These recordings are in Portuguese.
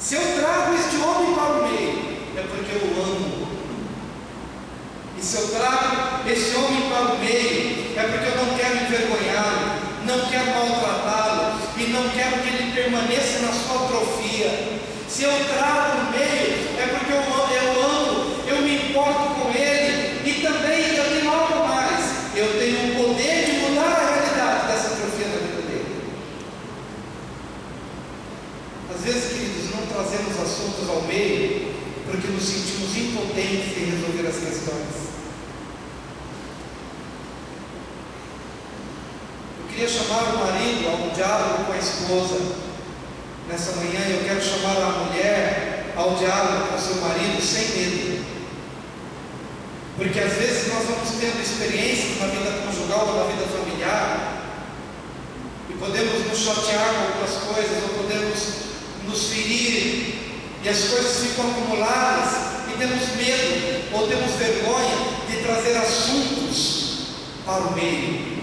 Se eu trago este homem para o meio, é porque eu o amo. E se eu trago este homem para o meio, é porque eu não quero envergonhá-lo, não quero maltratá-lo, e não quero que ele permaneça na sua atrofia. Se eu trago no meio, é porque eu amo, eu me importo com ele, e também eu tenho algo mais, eu tenho o poder de mudar a realidade dessa atrofia na vida dele. Às vezes, queridos, não trazemos assuntos ao meio, porque nos sentimos impotentes em resolver as questões. Eu queria chamar o marido a um diálogo com a esposa. Nessa manhã eu quero chamar a mulher ao diálogo com seu marido sem medo. Porque às vezes nós vamos tendo experiências na vida conjugal ou na vida familiar, e podemos nos chatear com algumas coisas, ou podemos nos ferir, e as coisas ficam acumuladas, e temos medo, ou temos vergonha de trazer assuntos para o meio.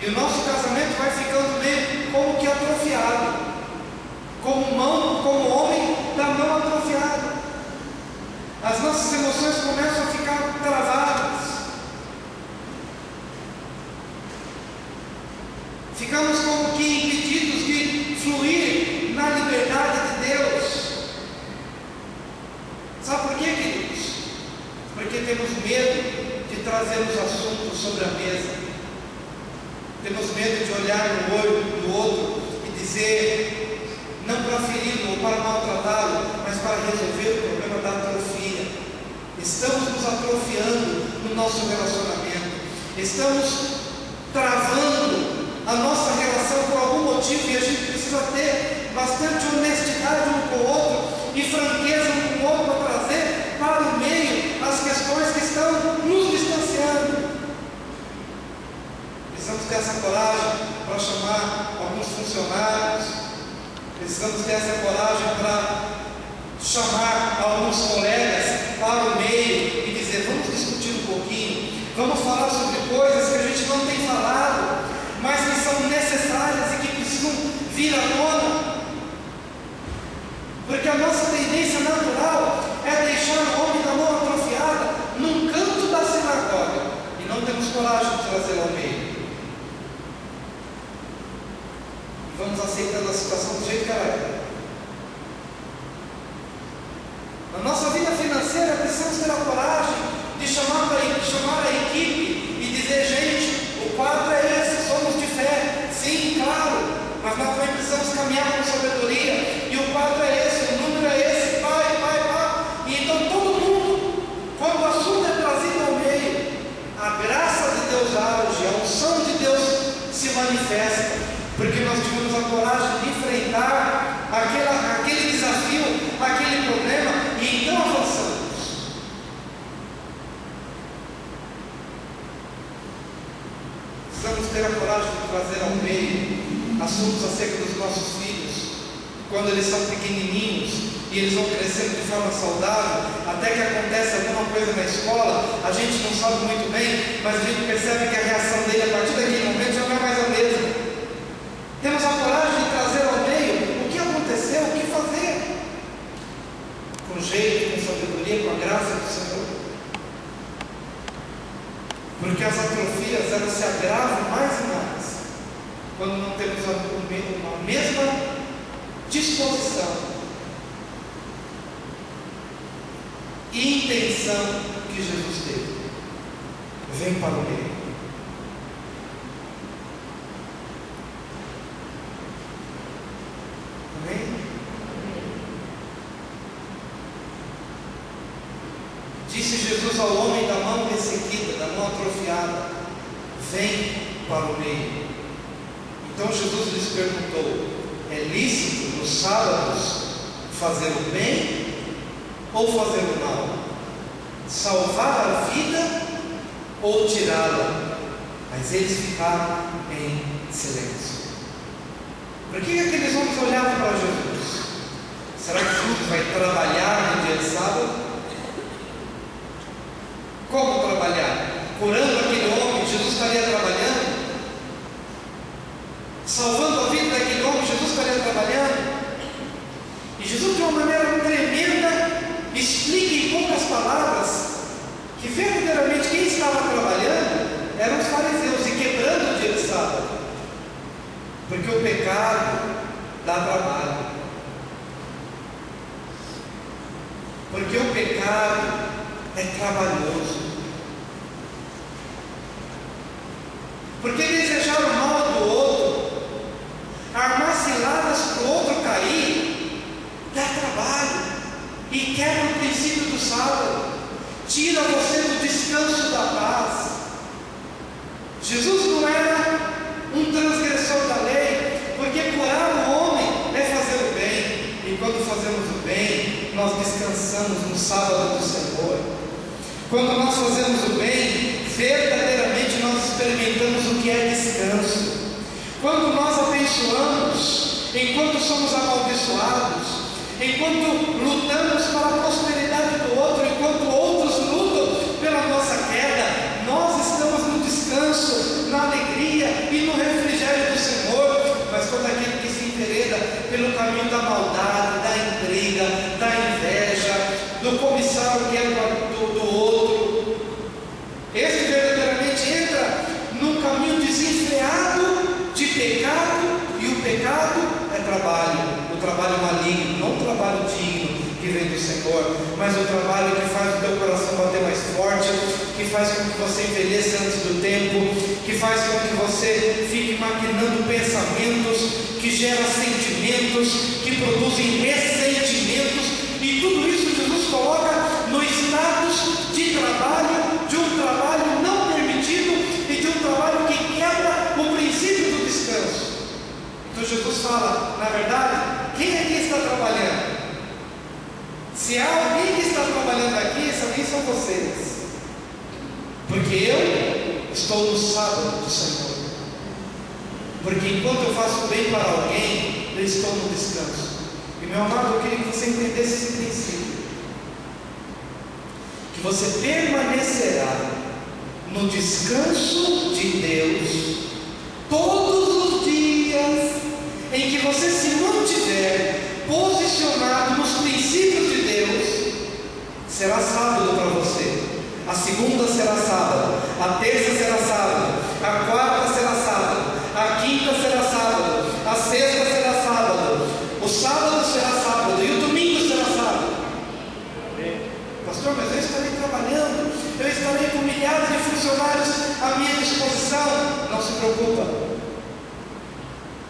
E o nosso casamento vai ficando meio como que atrofiado, como homem da mão atrofiada. As nossas emoções começam a ficar travadas. Ficamos como que impedidos de fluir na liberdade de Deus. Sabe por quê, queridos? Porque temos medo de trazer os assuntos sobre a mesa. Temos medo de olhar no olho do outro e dizer, não para feri-lo ou para maltratá-lo, mas para resolver o problema da atrofia. Estamos nos atrofiando no nosso relacionamento. Estamos travando a nossa relação por algum motivo, e a gente precisa ter bastante honestidade um com o outro e franqueza um com o outro para trazer para o meio as questões que estão nos distanciando. Precisamos ter essa coragem para chamar alguns funcionários, precisamos ter essa coragem para chamar alguns colegas para o meio e dizer, vamos discutir um pouquinho, vamos falar sobre coisas que a gente não tem falado, mas que são necessárias e que precisam vir à tona. Porque a nossa tendência natural é deixar o homem da mão atrofiada num canto da sinagoga, e não temos coragem de trazê-lo ao meio. Vamos aceitando a situação do jeito que ela é. Na nossa vida financeira, precisamos ter a coragem de chamar a equipe e dizer, gente, o quadro é esse, somos de fé. Sim, claro, mas nós também precisamos caminhar com sabedoria, e o quadro é esse, o número é esse, pai. E então todo mundo, quando o assunto é trazido ao meio, a graça de Deus age, a unção de Deus se manifesta. Porque nós tivemos a coragem de enfrentar aquele desafio, aquele problema, e então avançamos. Precisamos ter a coragem de trazer ao meio assuntos acerca dos nossos filhos, quando eles são pequenininhos e eles vão crescendo de forma saudável, até que acontece alguma coisa na escola, a gente não sabe muito bem, mas a gente percebe que a reação dele a partir daquele momento já não é mais a mesma. Temos a coragem de trazer ao meio o que aconteceu, o que fazer, com jeito, com sabedoria, com a graça do Senhor. Porque as atrofias, elas se agravam mais e mais quando não temos a mesma disposição e intenção que Jesus teve. Vem para o meio. Disse Jesus ao homem da mão ressequida, da mão atrofiada, vem para o meio. Então Jesus lhes perguntou, é lícito nos sábados fazer o bem ou fazer o mal? Salvar a vida ou tirá-la? Mas eles ficaram em silêncio. Por que aqueles homens olhavam para Jesus? Será que Jesus vai trabalhar no dia de sábado? Como trabalhar? Curando aquele homem, Jesus estaria trabalhando? Salvando a vida E Jesus, de uma maneira tremenda, explica em poucas palavras que verdadeiramente quem estava trabalhando eram os fariseus e quebrando o dia de sábado, porque o pecado dá trabalho, porque o pecado é trabalhoso, porque desejar o mal do outro, armar ciladas para o outro cair, dá trabalho e quebra o princípio do sábado, tira você do descanso da paz. Jesus não era um transgressor da lei, porque curar o homem é fazer o bem, e quando fazemos o bem, nós descansamos no sábado do Senhor. Quando nós fazemos o bem, verdadeiramente nós experimentamos o que é descanso. Quando nós abençoamos, enquanto somos amaldiçoados, enquanto lutamos para a prosperidade do outro, enquanto outros lutam pela nossa queda, nós estamos no descanso, na alegria e no refrigério do Senhor. Mas quando aquele que se envereda pelo caminho da maldade, da intriga, da inveja, do cobiçar o que é do outro, esse verdadeiramente entra num caminho desenfreado de pecado, e o pecado é trabalho, o trabalho maligno, não o trabalho digno que vem do Senhor, mas o trabalho que faz o teu coração bater mais forte, que faz com que você envelheça antes do tempo, que faz com que você fique maquinando pensamentos, que gera sentimentos, que produzem ressentimentos, e tudo isso Jesus coloca no status de trabalho, de um trabalho não permitido e de um trabalho que quebra o princípio do descanso. Então Jesus fala, na verdade, quem aqui está trabalhando? Se há alguém que está trabalhando aqui, esse alguém são vocês, porque eu estou no sábado do Senhor, porque enquanto eu faço bem para alguém, eu estou no descanso. E meu amado, eu queria que você entendesse esse princípio, que você permanecerá no descanso de Deus todos os dias em que você se mantiver posicionado nos princípios de Deus. Será sábado para você, a segunda será sábado, a terça será sábado, a quarta será sábado, a quinta será sábado, a sexta será sábado, o sábado será sábado e o domingo será sábado. Pastor, mas eu estarei trabalhando, eu estarei com milhares de funcionários à minha disposição. Não se preocupa.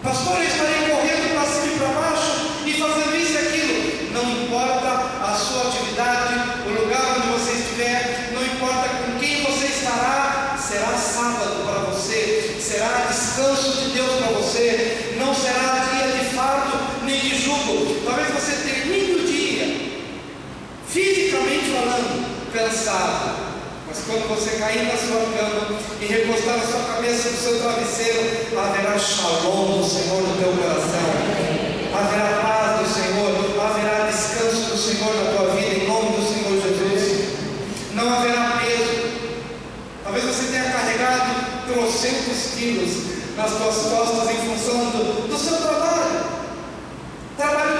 Pastor, eu estarei correndo para cima e para baixo e fazendo isso e aquilo. Não importa a sua atividade, o lugar onde você estiver, não importa com quem você estará, será sábado para você, será descanso de Deus para você, não será dia de fardo nem de jugo. Talvez você termine o dia, fisicamente falando, cansado, mas quando você cair na sua cama e recostar a sua cabeça no seu travesseiro, haverá shalom do Senhor no teu coração, haverá paz do Senhor, haverá descanso do Senhor na tua vida, em nome do Senhor Jesus. Não haverá peso. Talvez você tenha carregado trocentos quilos nas tuas costas em função do seu trabalho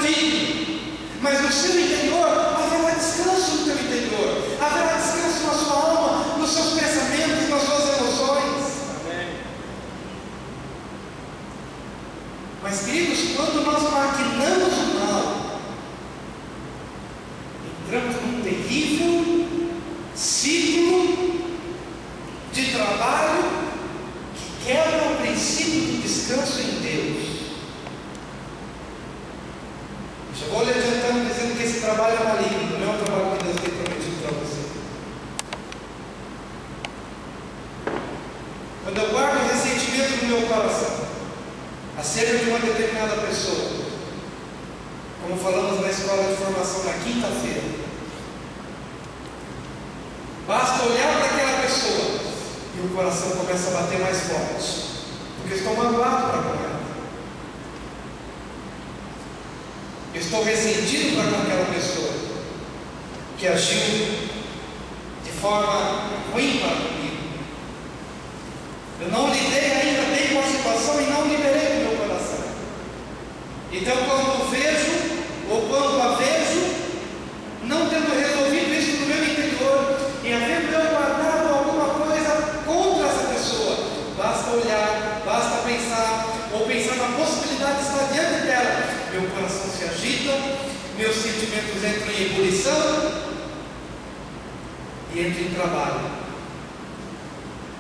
digno, mas no seu interior haverá descanso no teu interior, haverá descanso na sua alma, nos seus pensamentos, nas suas emoções. Amém. Mas queridos, quando nós maquinamos o mal, entramos num terrível ciclo de trabalho que quebra o princípio do descanso em Deus. Já vou lhe adiantando dizendo que esse trabalho é maligno, não é um trabalho que Deus tem prometido para você. Quando eu guardo ressentimento no meu coração acerca de uma determinada pessoa, como falamos na escola de formação na quinta-feira, basta olhar para aquela pessoa e o coração começa a bater mais forte, porque eu estou magoado para com ela, eu estou ressentido para com aquela pessoa que agiu de forma ruim para comigo. Eu não lidei ainda bem com a situação e não liberei o meu coração. Então, quando vejo ou quando pensando a possibilidade de estar diante dela, meu coração se agita, meus sentimentos entram em ebulição e entro em trabalho.